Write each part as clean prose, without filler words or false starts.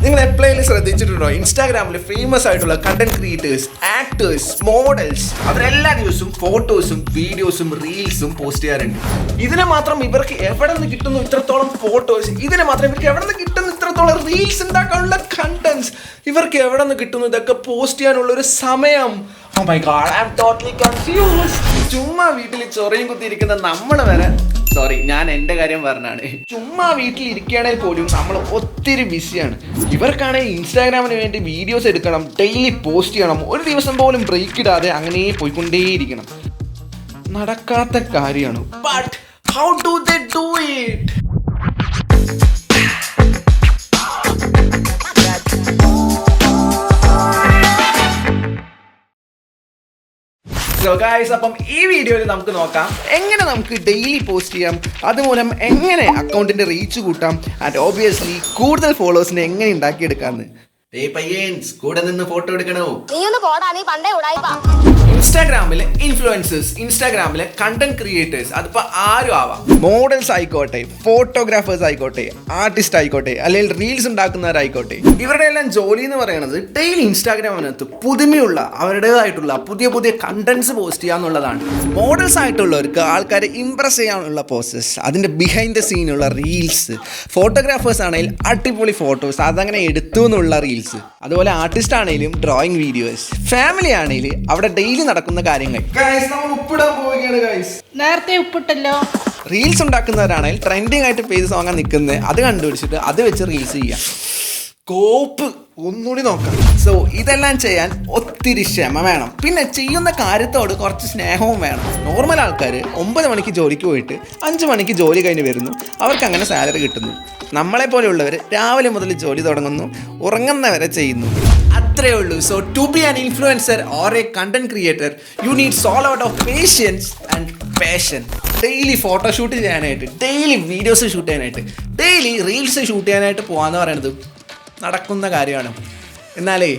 നിങ്ങൾ എപ്പോഴെങ്കിലും ശ്രദ്ധിച്ചിട്ടുണ്ടോ ഇൻസ്റ്റാഗ്രാമിൽ ഫേമസ് ആയിട്ടുള്ള കണ്ടന്റ് ക്രിയേറ്റേഴ്സ്, ആക്ടേഴ്സ്, മോഡൽസ് അവരെല്ലാ ദിവസവും ഫോട്ടോസും വീഡിയോസും റീൽസും പോസ്റ്റ് ചെയ്യാറുണ്ട്. ഇതിനെ മാത്രം ഇവർക്ക് എവിടെ നിന്ന് കിട്ടുന്നു ഇത്രത്തോളം ഫോട്ടോസ്, ഇതിനെ മാത്രം ഇവർക്ക് എവിടെ നിന്ന് കിട്ടുന്നു ഇത്രത്തോളം റീൽസ് ഉണ്ടാക്കാനുള്ള കണ്ടന്റ്സ്, ഇവർക്ക് എവിടെ നിന്ന് കിട്ടുന്നു ഇതൊക്കെ പോസ്റ്റ് ചെയ്യാനുള്ള ഒരു സമയം? Oh my god, I'm totally confused. ചുമ്മാ വീട്ടിൽ ചൊറിയും കുത്തിയിരിക്കുന്ന നമ്മൾ വരെ, സോറി ഞാൻ എൻ്റെ കാര്യം പറഞ്ഞാണ്, ചുമ്മാ വീട്ടിൽ ഇരിക്കുകയാണെങ്കിൽ പോലും നമ്മൾ ഒത്തിരി ബിസിയാണ്. ഇവർക്കാണെങ്കിൽ ഇൻസ്റ്റാഗ്രാമിന് വേണ്ടി വീഡിയോസ് എടുക്കണം, ഡെയിലി പോസ്റ്റ് ചെയ്യണം, ഒരു ദിവസം പോലും ബ്രേക്ക് ഇടാതെ അങ്ങനെ പോയിക്കൊണ്ടേയിരിക്കണം. നടക്കാത്ത കാര്യമാണ്. But how do they do it? So guys, അപ്പം ഈ വീഡിയോയിൽ നമുക്ക് നോക്കാം എങ്ങനെ നമുക്ക് ഡെയിലി പോസ്റ്റ് ചെയ്യാം, അതുമൂലം എങ്ങനെ അക്കൗണ്ടിന്റെ റീച്ച് കൂട്ടാം, ആൻഡ് ഓബിയസ്ലി കൂടുതൽ ഫോളോവേഴ്സിനെ എങ്ങനെ ഉണ്ടാക്കിയെടുക്കാന്ന്. പയ്യൻസ് കൂടെ നിന്ന് ഫോട്ടോ എടുക്കണോ? ഇൻസ്റ്റാഗ്രാമിലെ ഇൻഫ്ലുവൻസേഴ്സ്, ഇൻസ്റ്റാഗ്രാമിലെ കണ്ടന്റ് ക്രിയേറ്റേഴ്സ്, അതിപ്പോൾ ആരും ആവാം. മോഡൽസ് ആയിക്കോട്ടെ, ഫോട്ടോഗ്രാഫേഴ്സ് ആയിക്കോട്ടെ, ആർട്ടിസ്റ്റ് ആയിക്കോട്ടെ, അല്ലെങ്കിൽ റീൽസ് ഉണ്ടാക്കുന്നവരായിക്കോട്ടെ, ഇവരുടെ എല്ലാം ജോലി എന്ന് പറയുന്നത് ഡെയിലി ഇൻസ്റ്റാഗ്രാമിനകത്ത് പുതുമയുള്ള അവരുടേതായിട്ടുള്ള പുതിയ പുതിയ കണ്ടന്റ്സ് പോസ്റ്റ് ചെയ്യുക എന്നുള്ളതാണ്. മോഡൽസ് ആയിട്ടുള്ളവർക്ക് ആൾക്കാരെ ഇംപ്രസ് ചെയ്യാനുള്ള പോസ്റ്റസ്, അതിൻ്റെ ബിഹൈൻഡ് ദ സീനുള്ള റീൽസ്, ഫോട്ടോഗ്രാഫേഴ്സ് ആണെങ്കിൽ അടിപൊളി ഫോട്ടോസ് അതങ്ങനെ എടുത്തു എന്നുള്ള റീൽസ്, അതുപോലെ ആർട്ടിസ്റ്റ് ആണെങ്കിലും ഡ്രോയിങ് വീഡിയോസ്, ഫാമിലി ആണെങ്കിൽ അവിടെ ഡെയിലി നടക്കുന്ന കാര്യങ്ങൾ. നമ്മൾ ഉപ്പിടാൻ പോവുകയാണ് ഗൈസ്. നേരത്തെ ഉപ്പിട്ടല്ലോ. റീൽസ് ഉണ്ടാക്കുന്നവരാണെങ്കിൽ ട്രെൻഡിങ് ആയിട്ട് പേജ് സോങ്ങാൻ നിൽക്കുന്നത്, അത് കണ്ടുപിടിച്ചിട്ട് അത് വെച്ച് റീൽസ് ചെയ്യാം. കോപ്പ് ഒന്നുകൂടി നോക്കാം. സോ ഇതെല്ലാം ചെയ്യാൻ ഒത്തിരി ക്ഷമ വേണം, പിന്നെ ചെയ്യുന്ന കാര്യത്തോട് കുറച്ച് സ്നേഹവും വേണം. നോർമൽ ആൾക്കാർ 9 മണിക്ക് ജോലിക്ക് പോയിട്ട് 5 മണിക്ക് ജോലി കഴിഞ്ഞ് വരുന്നു, അവർക്ക് അങ്ങനെ സാലറി കിട്ടുന്നു. നമ്മളെപ്പോലെയുള്ളവർ രാവിലെ മുതൽ ജോലി തുടങ്ങുന്നു, ഉറങ്ങുന്നവരെ ചെയ്യുന്നു, അത്രേ ഉള്ളൂ. So to be an influencer or a content creator you needs all out of patience and passion. Daily photoshoot ചെയ്യാനായിട്ട്, ഡെയിലി വീഡിയോസ് ഷൂട്ട് ചെയ്യാനായിട്ട്, ഡെയിലി റീൽസ് ഷൂട്ട് ചെയ്യാനായിട്ട് പോകാമെന്ന് പറയുന്നത് നടക്കുന്ന കാര്യമാണ്. എന്നാലേ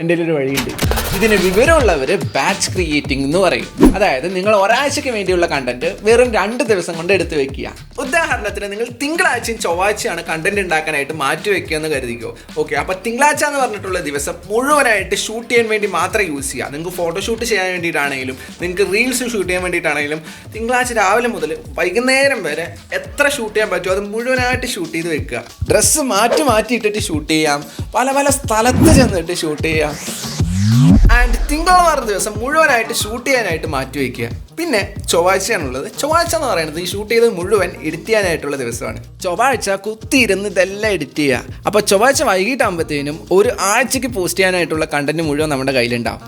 എൻ്റെ ഒരു വഴിയുണ്ട്. ഇതിന് വിവരമുള്ളവർ ബാച്ച് ക്രിയേറ്റിംഗ് എന്ന് പറയും. അതായത് നിങ്ങൾ ഒരാഴ്ചയ്ക്ക് വേണ്ടിയുള്ള കണ്ടന്റ് വെറും 2 ദിവസം കൊണ്ട് എടുത്തു വെക്കുക. ഉദാഹരണത്തിന് നിങ്ങൾ തിങ്കളാഴ്ചയും ചൊവ്വാഴ്ചയാണ് കണ്ടന്റ് ഉണ്ടാക്കാനായിട്ട് മാറ്റി വെക്കുക എന്ന് കരുതിക്കോ. ഓക്കെ, അപ്പോൾ തിങ്കളാഴ്ച എന്ന് പറഞ്ഞിട്ടുള്ള ദിവസം മുഴുവനായിട്ട് ഷൂട്ട് ചെയ്യാൻ വേണ്ടി മാത്രം യൂസ് ചെയ്യുക. നിങ്ങൾക്ക് ഫോട്ടോഷൂട്ട് ചെയ്യാൻ വേണ്ടിയിട്ടാണെങ്കിലും നിങ്ങൾക്ക് റീൽസ് ഷൂട്ട് ചെയ്യാൻ വേണ്ടിയിട്ടാണെങ്കിലും തിങ്കളാഴ്ച രാവിലെ മുതൽ വൈകുന്നേരം വരെ എത്ര ഷൂട്ട് ചെയ്യാൻ പറ്റുമോ അത് മുഴുവനായിട്ട് ഷൂട്ട് ചെയ്ത് വെക്കുക. ഡ്രസ്സ് മാറ്റിയിട്ടിട്ട് ഷൂട്ട് ചെയ്യാം, പല പല സ്ഥലത്ത് ചെന്നിട്ട് ഷൂട്ട് ചെയ്യാം. ആൻഡ് തിങ്കളാഴ്ച ദിവസം മുഴുവനായിട്ട് ഷൂട്ട് ചെയ്യാനായിട്ട് മാറ്റി വയ്ക്കുക. പിന്നെ ചൊവ്വാഴ്ചയാണുള്ളത്. ചൊവ്വാഴ്ച എന്ന് പറയുന്നത് ഈ ഷൂട്ട് ചെയ്ത് മുഴുവൻ എഡിറ്റ് ചെയ്യാനായിട്ടുള്ള ദിവസമാണ്. ചൊവ്വാഴ്ച കുത്തിയിരുന്ന് ഇതെല്ലാം എഡിറ്റ് ചെയ്യുക. അപ്പോൾ ചൊവ്വാഴ്ച വൈകിട്ടാകുമ്പോഴത്തേനും ഒരു ആഴ്ചയ്ക്ക് പോസ്റ്റ് ചെയ്യാനായിട്ടുള്ള കണ്ടന്റ് മുഴുവൻ നമ്മുടെ കയ്യിലുണ്ടാവും.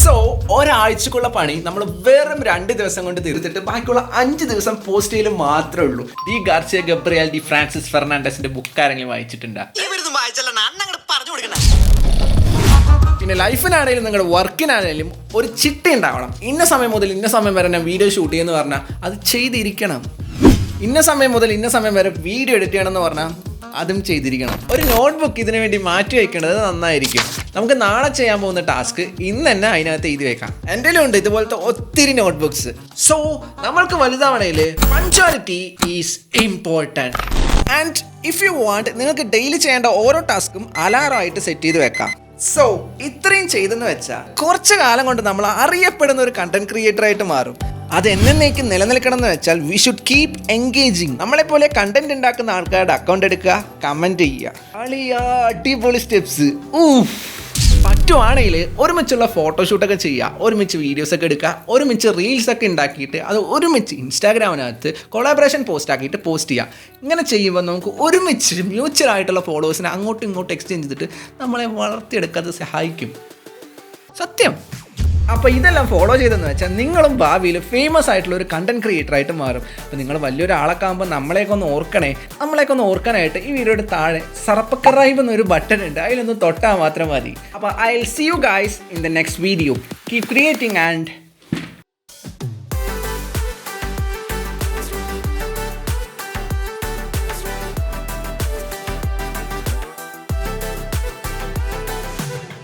സോ ഒരാഴ്ചക്കുള്ള പണി നമ്മൾ വെറും 2 ദിവസം കൊണ്ട് തീർത്തിട്ട് ബാക്കിയുള്ള 5 ദിവസം പോസ്റ്റ് ചെയ്യൽ മാത്രമേ ഉള്ളൂ. De Garcia Gabriel de Francis ഫെർണാണ്ടസിന്റെ ബുക്ക് ആരെങ്കിലും വായിച്ചിട്ടുണ്ടോ? പിന്നെ ലൈഫിനാണെങ്കിലും നിങ്ങളുടെ വർക്കിനാണെങ്കിലും ഒരു ചിട്ട ഉണ്ടാവണം. ഇന്ന സമയം മുതൽ ഇന്ന സമയം വരെ ഞാൻ വീഡിയോ ഷൂട്ട് ചെയ്യുമെന്ന് പറഞ്ഞാൽ അത് ചെയ്തിരിക്കണം. ഇന്ന സമയം മുതൽ ഇന്ന സമയം വരെ വീഡിയോ എഡിറ്റ് ചെയ്യണമെന്ന് പറഞ്ഞാൽ അതും ചെയ്തിരിക്കണം. ഒരു നോട്ട്ബുക്ക് ഇതിനു വേണ്ടി മാറ്റി വയ്ക്കേണ്ടത് നന്നായിരിക്കും. നമുക്ക് നാളെ ചെയ്യാൻ പോകുന്ന ടാസ്ക് ഇന്ന് തന്നെ അതിനകത്ത് എഴുതി വെക്കാം. എൻ്റെ ഉണ്ട് ഇതുപോലത്തെ ഒത്തിരി നോട്ട്ബുക്സ്. സോ നമ്മൾക്ക് വലുതാവണേൽ punctuality is important. And if you want നിങ്ങൾക്ക് ഡെയിലി ചെയ്യേണ്ട ഓരോ ടാസ്കും അലാറമായിട്ട് സെറ്റ് ചെയ്ത് വെക്കാം. സോ ഇത്രയും ചെയ്തെന്ന് വെച്ചാൽ കുറച്ച് കാലം കൊണ്ട് നമ്മൾ അറിയപ്പെടുന്ന ഒരു കണ്ടന്റ് ക്രിയേറ്റർ ആയിട്ട് മാറും. അത് എന്നേക്കും നിലനിൽക്കണം എന്ന് വെച്ചാൽ വി ഷുഡ് കീപ് എൻഗേജിങ്. നമ്മളെപ്പോലെ കണ്ടന്റ് ഉണ്ടാക്കുന്ന ആൾക്കാരുടെ അക്കൗണ്ട് എടുക്കുക, കമന്റ് ചെയ്യുക. അടിപൊളി സ്റ്റെപ്സ്. പറ്റുവാണെങ്കിൽ ഒരുമിച്ചുള്ള ഫോട്ടോഷൂട്ടൊക്കെ ചെയ്യുക, ഒരുമിച്ച് വീഡിയോസൊക്കെ എടുക്കുക, ഒരുമിച്ച് റീൽസൊക്കെ ഉണ്ടാക്കിയിട്ട് അത് ഒരുമിച്ച് ഇൻസ്റ്റാഗ്രാമിനകത്ത് കൊളാബറേഷൻ പോസ്റ്റ് ആക്കിയിട്ട് പോസ്റ്റ് ചെയ്യുക. ഇങ്ങനെ ചെയ്യുമ്പോൾ നമുക്ക് ഒരുമിച്ച് മ്യൂച്വലായിട്ടുള്ള ഫോളോവേഴ്സിനെ അങ്ങോട്ടും ഇങ്ങോട്ടും എക്സ്ചേഞ്ച് ചെയ്തിട്ട് നമ്മളെ വളർത്തിയെടുക്കാൻ സഹായിക്കും. സത്യം. അപ്പോൾ ഇതെല്ലാം ഫോളോ ചെയ്തെന്ന് വെച്ചാൽ നിങ്ങളും ഭാവിയിൽ ഫേമസ് ആയിട്ടുള്ള ഒരു കണ്ടന്റ് ക്രിയേറ്റർ ആയിട്ട് മാറും. അപ്പോൾ നിങ്ങൾ വലിയൊരാളൊക്കെ ആകുമ്പോൾ നമ്മളെയൊക്കെ ഒന്ന് ഓർക്കാനായിട്ട് ഈ വീഡിയോയുടെ താഴെ സബ്സ്ക്രൈബ് എന്നൊരു ബട്ടൺ ഉണ്ട്, അതിലൊന്ന് തൊട്ടാൽ മാത്രം മതി. അപ്പോൾ I will see you guys in the next video. Keep creating and